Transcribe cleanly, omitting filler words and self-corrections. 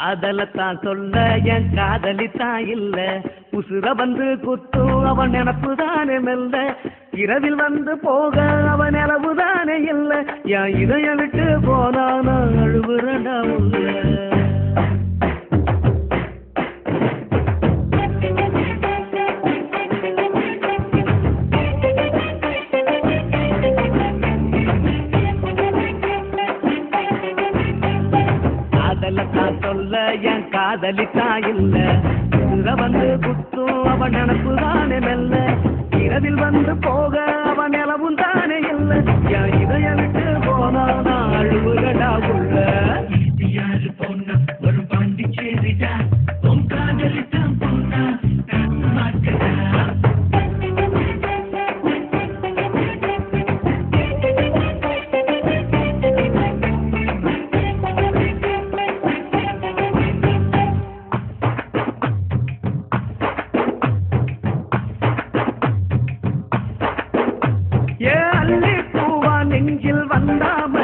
காதலத்தான் சொல்ல என் காதலித்தான் இல்ல உசுர வந்து குத்தும் அவன் நினப்புதானே மெல்ல இரவில் வந்து போக அவன் நிலவுதானே இல்ல என் இதய விட்டு போனான அழுவுறடா உள்ள சொல்ல என் காதலித்தான் இல்ல உசுர வந்து குத்தும் அவன் நினப்புதானே மெல்ல இரவில் வந்து போக அவன் நிலவும் தானே இல்ல என் இதய விட்டு போனானா அழுவுறடா உள்ள யாரு பொண்ணு ஒரு பாண்டிச்சேரிடா உன் காதலித்தான் பொண்ணா மாட்டடா நெஞ்சில் வந்தாம